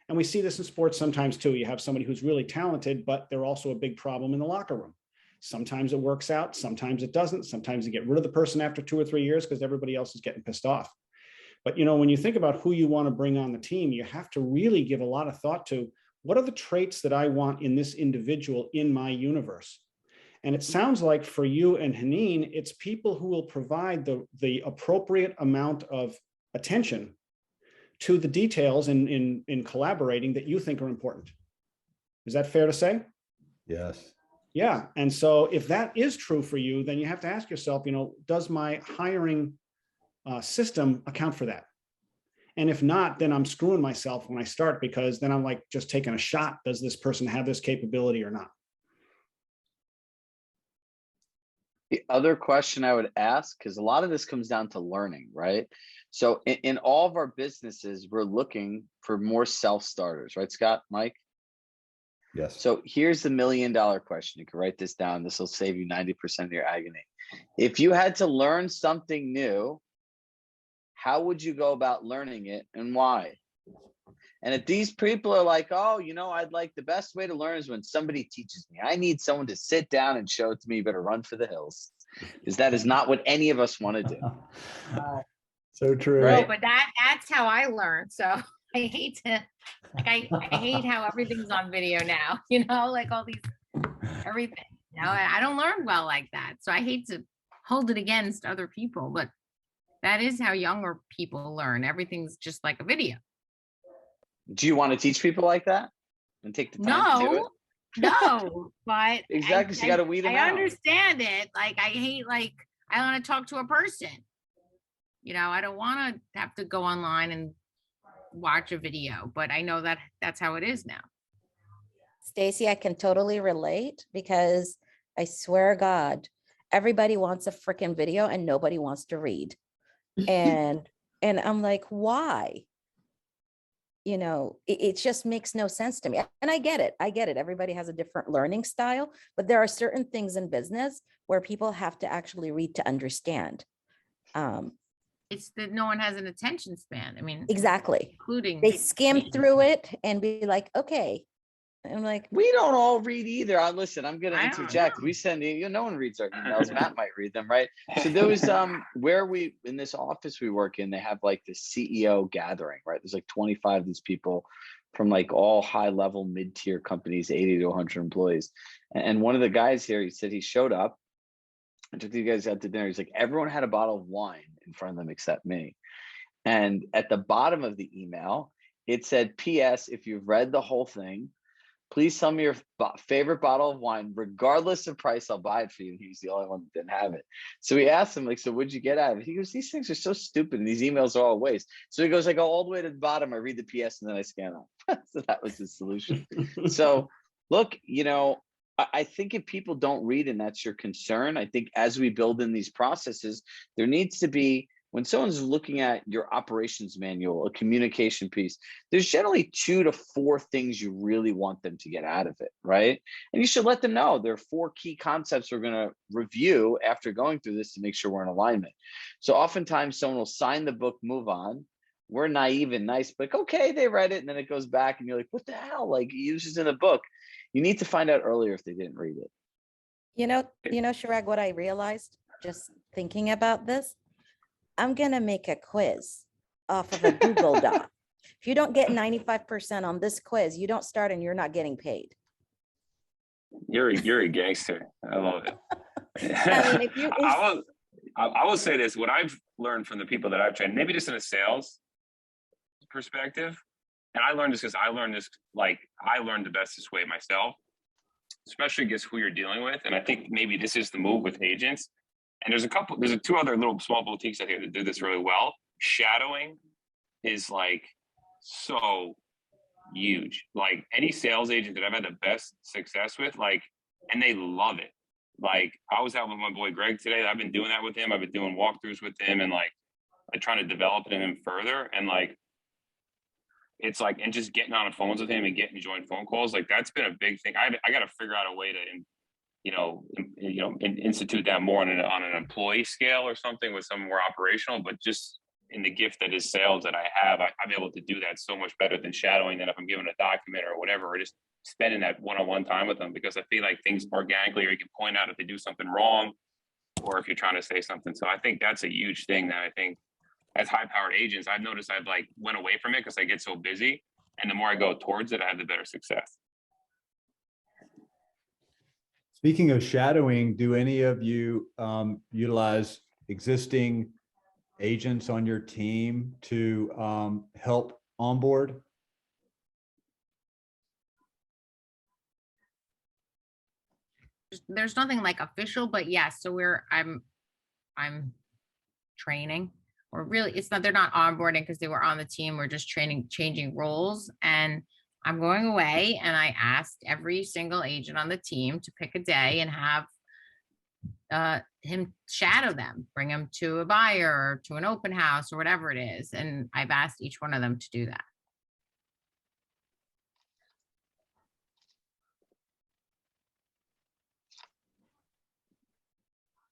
And we see this in sports sometimes too. You have somebody who's really talented, but they're also a big problem in the locker room. Sometimes it works out, sometimes it doesn't. Sometimes you get rid of the person after 2 or 3 years because everybody else is getting pissed off. But when you think about who you want to bring on the team, you have to really give a lot of thought to what are the traits that I want in this individual in my universe. And it sounds like for you and Haneen, it's people who will provide the appropriate amount of attention to the details in collaborating that you think are important. Is that fair to say? Yes. Yeah. And so if that is true for you, then you have to ask yourself, does my hiring system account for that? And if not, then I'm screwing myself when I start, because then I'm like just taking a shot. Does this person have this capability or not? The other question I would ask, because a lot of this comes down to learning, right? So in all of our businesses, we're looking for more self-starters, right, Scott, Mike? Yes. So here's the $1 million question. You can write this down. This will save you 90% of your agony. If you had to learn something new, how would you go about learning it and why? And if these people are like, oh, I'd like the best way to learn is when somebody teaches me. I need someone to sit down and show it to me. You better run for the hills, because that is not what any of us want to do. So true. Right? No, but that's how I learned. So I hate to, I hate how everything's on video now, like all these, everything, I don't learn well like that. So I hate to hold it against other people, but that is how younger people learn. Everything's just like a video. Do you want to teach people like that and take the time to do it? No, but exactly. So you got to weed them out. I understand it. Like, I hate, I want to talk to a person. I don't want to have to go online and watch a video, but I know that that's how it is now. Stacy, I can totally relate, because I swear to God, everybody wants a freaking video and nobody wants to read. And I'm like, why? You know, it just makes no sense to me. And I get it. Everybody has a different learning style, but there are certain things in business where people have to actually read to understand. It's that no one has an attention span. I mean, Exactly. including They skim through it and be like, okay. And I'm like, We don't all read either. Listen, I'm going to I don't interject. know. We send, no one reads our emails. Matt might read them, right? So there was, where we, in this office we work in, they have like the CEO gathering, right? There's like 25 of these people from like all high level mid-tier companies, 80 to 100 employees. And one of the guys here, he said he showed up and took the guys out to dinner. He's like, everyone had a bottle of wine in front of them except me. And at the bottom of the email, it said, P.S. if you've read the whole thing, please tell me your favorite bottle of wine, regardless of price, I'll buy it for you. And he was the only one that didn't have it. So we asked him, like, so what'd you get out of it? He goes, these things are so stupid and these emails are all a waste. So he goes, I go all the way to the bottom, I read the PS and then I scan them. So that was his solution. So look, I think if people don't read and that's your concern, I think as we build in these processes, there needs to be, when someone's looking at your operations manual, a communication piece, there's generally 2 to 4 things you really want them to get out of it, right? And you should let them know there are 4 key concepts we're going to review after going through this to make sure we're in alignment. So oftentimes someone will sign the book, move on. We're naive and nice, but like, okay, they read it, and then it goes back and you're like, what the hell? Like, use this in the book. You need to find out earlier if they didn't read it. Chirag, what I realized just thinking about this, I'm going to make a quiz off of a Google Doc. If you don't get 95% on this quiz, you don't start and you're not getting paid. You're a gangster. I love it. I mean, I will say this, what I've learned from the people that I've trained, maybe just in a sales perspective, and I learned this because I learned the best this way myself, especially against who you're dealing with. And I think maybe this is the move with agents. And there's 2 other little small boutiques I think that do this really well. Shadowing is like so huge. Like any sales agent that I've had the best success with, and they love it. Like I was out with my boy Greg today. I've been doing that with him. I've been doing walkthroughs with him and trying to develop it in him further. And it's and just getting on the phones with him and getting joint phone calls. That's been a big thing. I got to figure out a way to institute that more on an employee scale or something with some more operational, but just in the gift that is sales that I have, I'm able to do that so much better than shadowing than if I'm given a document or whatever, or just spending that one-on-one time with them, because I feel like things organically, or you can point out if they do something wrong or if you're trying to say something. So I think that's a huge thing that I think as high-powered agents, I've noticed I've went away from it because I get so busy. And the more I go towards it, I have the better success. Speaking of shadowing, do any of you utilize existing agents on your team to help onboard? There's nothing official, but yes. So I'm training, or really they're not onboarding because they were on the team. We're just changing roles. And I'm going away, and I asked every single agent on the team to pick a day and have him shadow them, bring them to a buyer or to an open house or whatever it is. And I've asked each one of them to do that.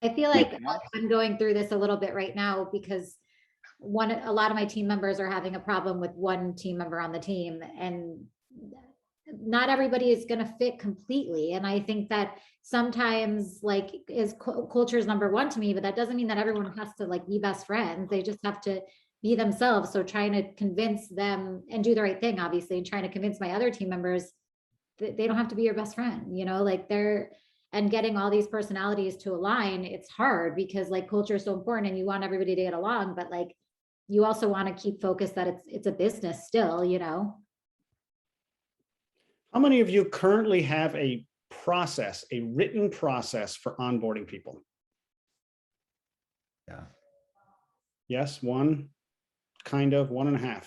I feel like I'm going through this a little bit right now because a lot of my team members are having a problem with one team member on the team, and not everybody is going to fit completely. And I think that sometimes culture is number one to me, but that doesn't mean that everyone has to be best friends. They just have to be themselves. So trying to convince them and do the right thing, obviously, and trying to convince my other team members that they don't have to be your best friend, and getting all these personalities to align, it's hard because culture is so important and you want everybody to get along, but you also want to keep focused that it's a business still, How many of you currently have a written process for onboarding people? Yeah. Yes, 1, kind of, 1.5.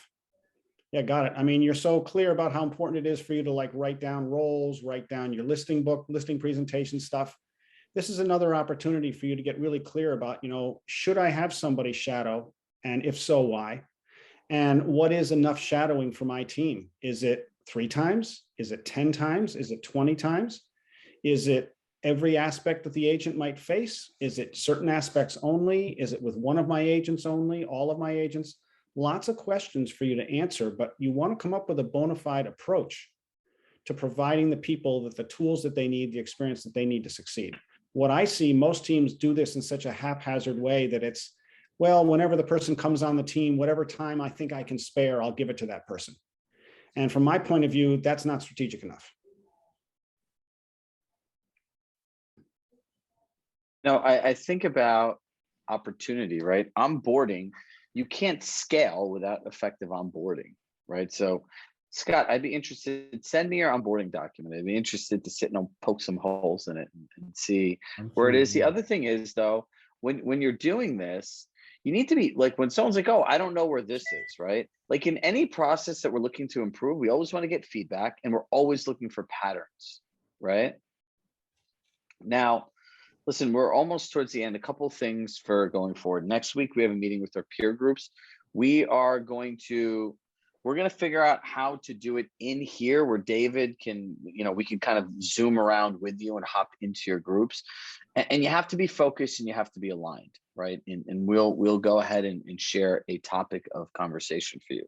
Yeah, got it. I mean, you're so clear about how important it is for you to write down roles, write down your listing book, listing presentation stuff. this is another opportunity for you to get really clear about, should I have somebody shadow? And if so, why? And what is enough shadowing for my team? Is it 3 times? Is it 10 times? Is it 20 times? Is it every aspect that the agent might face? Is it certain aspects only? Is it with one of my agents only, all of my agents? Lots of questions for you to answer, but you want to come up with a bona fide approach to providing the people the tools that they need, the experience that they need to succeed. What I see, most teams do this in such a haphazard way that it's, well, whenever the person comes on the team, whatever time I think I can spare, I'll give it to that person. And from my point of view, that's not strategic enough. No, I think about opportunity, right? Onboarding, you can't scale without effective onboarding, right? So Scott, I'd be interested, send me your onboarding document. I'd be interested to sit and poke some holes in it and see where it is. The other thing is though, when you're doing this, you need to be like, when someone's like, oh, I don't know where this is, right? Like in any process that we're looking to improve, we always want to get feedback and we're always looking for patterns, right? Now, listen, we're almost towards the end. A couple of things for going forward. Next week, we have a meeting with our peer groups. We're going to figure out how to do it in here where David can, we can kind of zoom around with you and hop into your groups. And you have to be focused and you have to be aligned, right? And we'll go ahead and share a topic of conversation for you.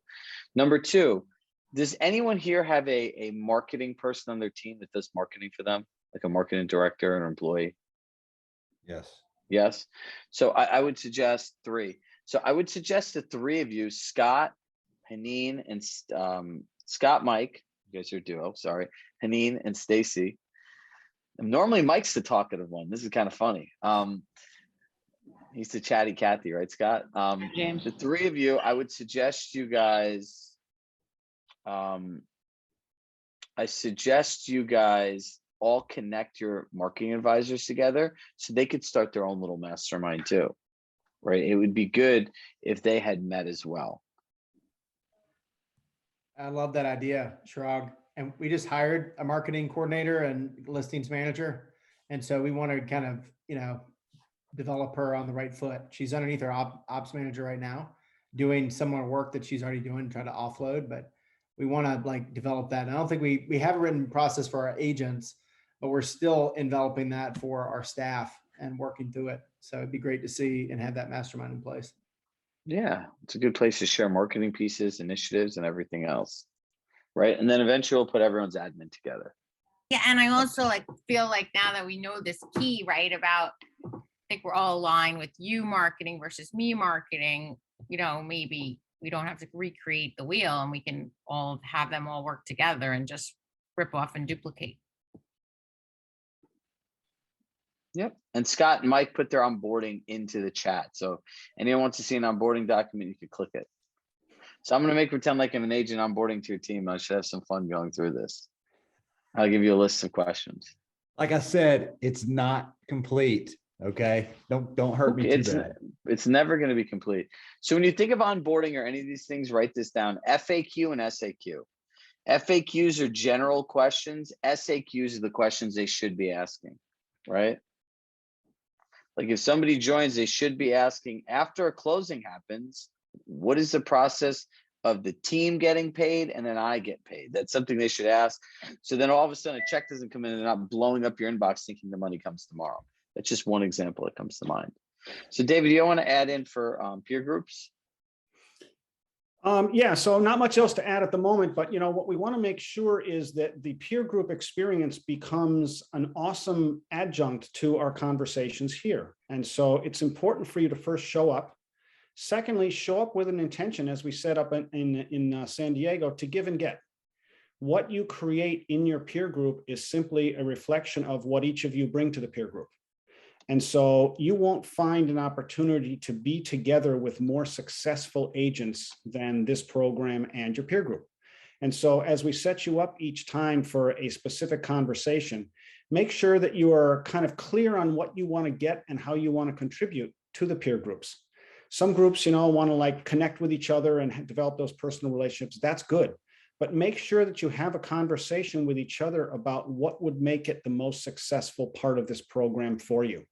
Number 2, does anyone here have a marketing person on their team that does marketing for them? Like a marketing director or employee? Yes. Yes. So I would suggest 3. So I would suggest the 3 of you, Scott, Haneen, and Scott, Mike, you guys are a duo, sorry, Haneen and Stacy. Normally Mike's the talkative one. This is kind of funny. He's the chatty Cathy, right, Scott? James. The 3 of you, I would suggest you guys, all connect your marketing advisors together so they could start their own little mastermind too, right? It would be good if they had met as well. I love that idea, Chirag. And we just hired a marketing coordinator and listings manager. And so we want to kind of, develop her on the right foot. She's underneath our ops manager right now, doing similar work that she's already doing, trying to offload, but we want to develop that. And I don't think we have a written process for our agents, but we're still enveloping that for our staff and working through it. So it'd be great to see and have that mastermind in place. Yeah, it's a good place to share marketing pieces, initiatives, and everything else, right? And then eventually we'll put everyone's admin together. Yeah, and I also feel like now that we know this key, right, about, I think we're all aligned with you marketing versus me marketing, maybe we don't have to recreate the wheel and we can all have them all work together and just rip off and duplicate. Yep. And Scott and Mike put their onboarding into the chat. So anyone wants to see an onboarding document, you can click it. So I'm going to pretend like I'm an agent onboarding to your team. I should have some fun going through this. I'll give you a list of questions. Like I said, it's not complete. Okay. Don't hurt me too bad. It's never going to be complete. So when you think of onboarding or any of these things, write this down: FAQ and SAQ. FAQs are general questions. SAQs are the questions they should be asking, right? Like if somebody joins, they should be asking, after a closing happens, what is the process of the team getting paid and then I get paid? That's something they should ask. So then all of a sudden a check doesn't come in and they're not blowing up your inbox thinking the money comes tomorrow. That's just one example that comes to mind. So David, do you want to add in for peer groups? Yeah, so not much else to add at the moment, but what we want to make sure is that the peer group experience becomes an awesome adjunct to our conversations here. And so it's important for you to first show up. Secondly, show up with an intention, as we set up in San Diego, to give and get. What you create in your peer group is simply a reflection of what each of you bring to the peer group. And so you won't find an opportunity to be together with more successful agents than this program and your peer group. And so as we set you up each time for a specific conversation, make sure that you are kind of clear on what you want to get and how you want to contribute to the peer groups. Some groups, want to connect with each other and develop those personal relationships. That's good. but make sure that you have a conversation with each other about what would make it the most successful part of this program for you.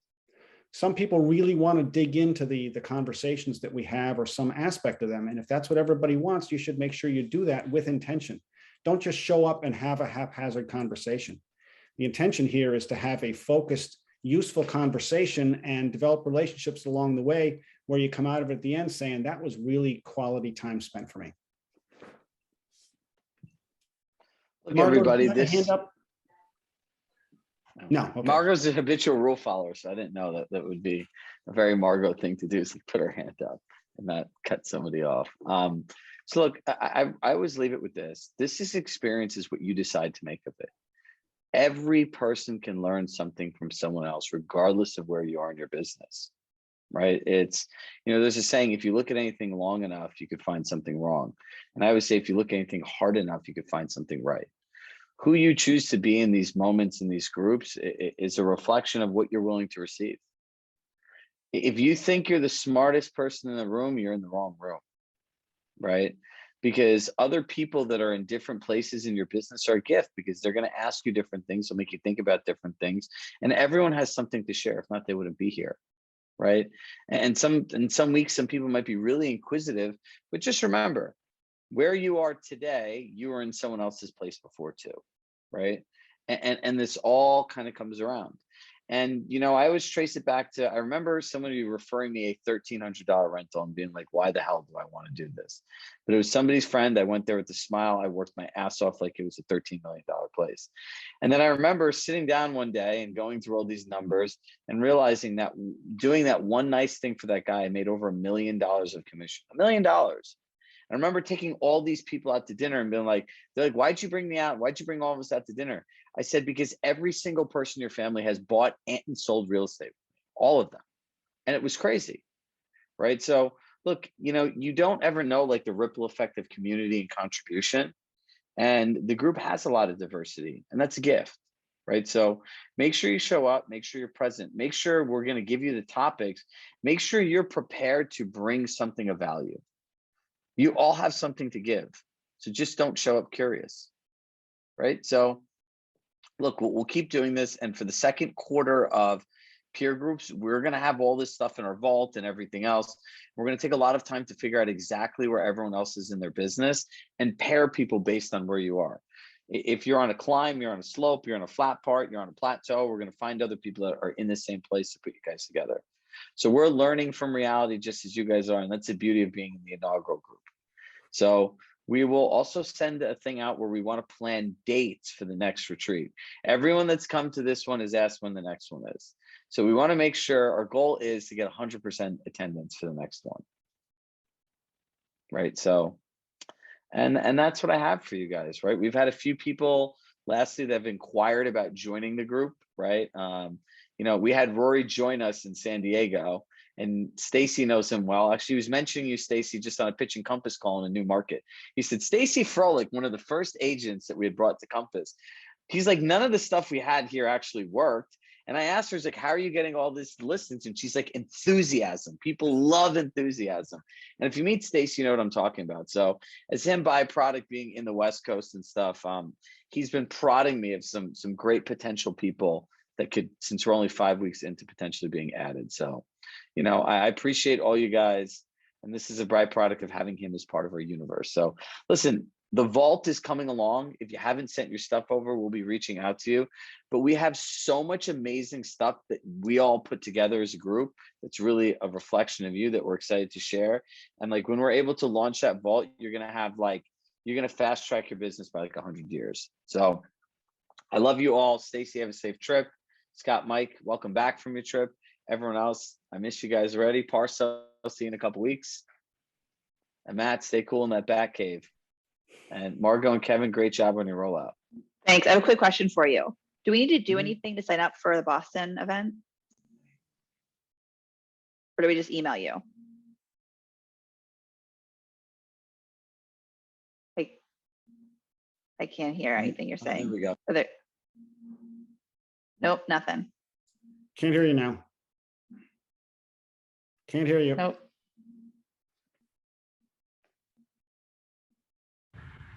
Some people really want to dig into the conversations that we have or some aspect of them. And if that's what everybody wants, you should make sure you do that with intention. Don't just show up and have a haphazard conversation. The intention here is to have a focused, useful conversation and develop relationships along the way where you come out of it at the end saying that was really quality time spent for me. Look, Margo, everybody, you have a this hand up? No. Okay. Margo's a habitual rule follower, so I didn't know that that would be a very Margo thing to do, is to put her hand up and not cut somebody off. So look, I always leave it with this. This experience is what you decide to make of it. Every person can learn something from someone else, regardless of where you are in your business, right? It's, there's a saying, if you look at anything long enough, you could find something wrong. And I always say, if you look at anything hard enough, you could find something right. Who you choose to be in these moments, in these groups, is a reflection of what you're willing to receive. If you think you're the smartest person in the room, you're in the wrong room, right? Because other people that are in different places in your business are a gift, because they're going to ask you different things. They'll make you think about different things. And everyone has something to share. If not, they wouldn't be here, right? And in some weeks, some people might be really inquisitive, but just remember, where you are today, you were in someone else's place before too, right? And this all kind of comes around. And, I always trace it back to, I remember somebody referring me a $1,300 rental and being like, why the hell do I want to do this? But it was somebody's friend. I went there with a smile. I worked my ass off like it was a $13 million place. And then I remember sitting down one day and going through all these numbers and realizing that doing that one nice thing for that guy, I made over $1 million of commission, $1 million. I remember taking all these people out to dinner and being like, they're like, why'd you bring me out? Why'd you bring all of us out to dinner? I said, because every single person in your family has bought and sold real estate, all of them. And it was crazy, right? So look, you don't ever know like the ripple effect of community and contribution. And the group has a lot of diversity, and that's a gift, right? So make sure you show up, make sure you're present, make sure we're going to give you the topics, make sure you're prepared to bring something of value. You all have something to give. So just don't show up curious, right? So look, we'll keep doing this. And for the second quarter of peer groups, we're going to have all this stuff in our vault and everything else. We're going to take a lot of time to figure out exactly where everyone else is in their business and pair people based on where you are. If you're on a climb, you're on a slope, you're on a flat part, you're on a plateau, we're going to find other people that are in the same place to put you guys together. So we're learning from reality just as you guys are. And that's the beauty of being in the inaugural group. So we will also send a thing out where we want to plan dates for the next retreat. Everyone that's come to this one has asked when the next one is. So we want to make sure, our goal is to get 100% attendance for the next one. Right. So, and that's what I have for you guys, right? We've had a few people lastly that have inquired about joining the group, right? We had Rory join us in San Diego. And Stacy knows him well. Actually, he was mentioning you, Stacy, just on a Pitch and Compass call in a new market. He said, Stacy Froelich, one of the first agents that we had brought to Compass, he's like, none of the stuff we had here actually worked. And I asked her, like, how are you getting all this listens? And she's like, enthusiasm. People love enthusiasm. And if you meet Stacy, you know what I'm talking about. So as him byproduct being in the West Coast and stuff, he's been prodding me of some great potential people that could, since we're only 5 weeks into potentially being added. So, I appreciate all you guys. And this is a byproduct of having him as part of our universe. So listen, the vault is coming along. If you haven't sent your stuff over, we'll be reaching out to you. But we have so much amazing stuff that we all put together as a group. That's really a reflection of you that we're excited to share. And like when we're able to launch that vault, you're going to fast track your business by like 100 years. So I love you all. Stacy, have a safe trip. Scott, Mike, welcome back from your trip. Everyone else, I miss you guys already. Parcel, I'll see you in a couple weeks. And Matt, stay cool in that bat cave. And Margo and Kevin, great job on your rollout. Thanks. I have a quick question for you. Do we need to do anything to sign up for the Boston event? Or do we just email you? I can't hear anything you're saying. There we go. Nope, nothing. Can't hear you now. Can't hear you. Nope.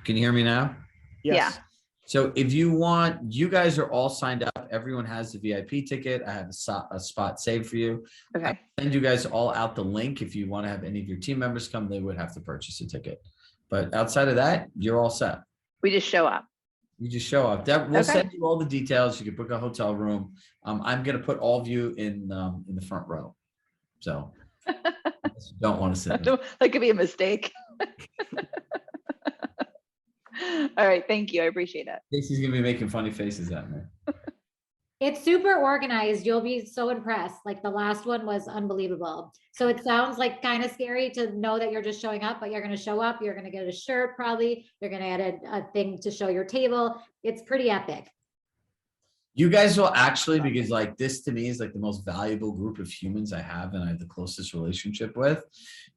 Can you hear me now? Yes. So if you want, you guys are all signed up. Everyone has the VIP ticket. I have a spot saved for you. Okay. I'll send you guys all out the link. If you want to have any of your team members come, they would have to purchase a ticket. But outside of that, you're all set. We just show up. You just show up. We'll Okay. send you all the details. You can book a hotel room. I'm going to put all of you in the front row. So unless you don't want to sit. That could be a mistake. All right. Thank you. I appreciate it. Casey's going to be making funny faces at me. It's super organized. You'll be so impressed. Like the last one was unbelievable. So it sounds like kind of scary to know that you're just showing up, but you're going to show up. You're going to get a shirt probably. You're going to add a thing to show your table. It's pretty epic. You guys will actually, because like this to me is like the most valuable group of humans I have and I have the closest relationship with.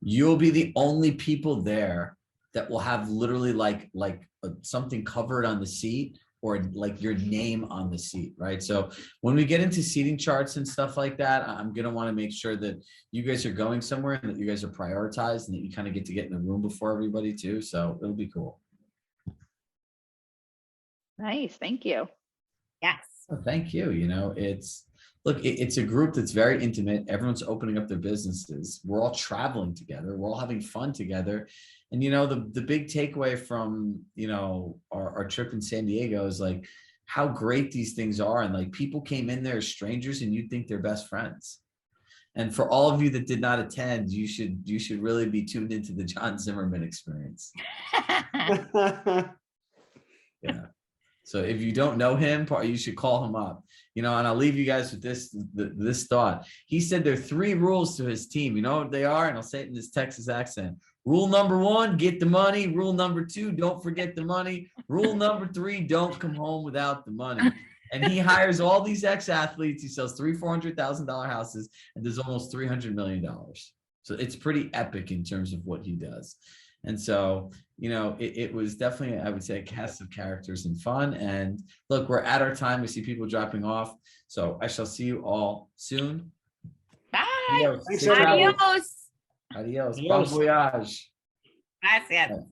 You'll be the only people there that will have literally like something covered on the seat or like your name on the seat, right? So when we get into seating charts and stuff like that, I'm gonna want to make sure that you guys are going somewhere and that you guys are prioritized and that you kind of get in the room before everybody too. So it'll be cool. Nice. Thank you. Yes. Oh, thank you. You know, it's a group that's very intimate. Everyone's opening up their businesses. We're all traveling together. We're all having fun together. And, you know, the big takeaway from, you know, our trip in San Diego is like how great these things are. And like people came in there as strangers and you think they're best friends. And for all of you that did not attend, you should really be tuned into the John Zimmerman experience. Yeah. So if you don't know him, you should call him up, you know, and I'll leave you guys with this thought. He said there are 3 rules to his team. You know what they are? And I'll say it in this Texas accent. Rule number 1, get the money. Rule number 2, don't forget the money. Rule number 3, don't come home without the money. And he hires all these ex-athletes. He sells $400,000 houses and does almost $300 million. So it's pretty epic in terms of what he does. And so, you know, it was definitely, I would say, a cast of characters and fun. And look, we're at our time. We see people dropping off. So I shall see you all soon. Bye. Adios. Thanks, Safe everyone. travels. Adios. Adios. Bon voyage. Gracias.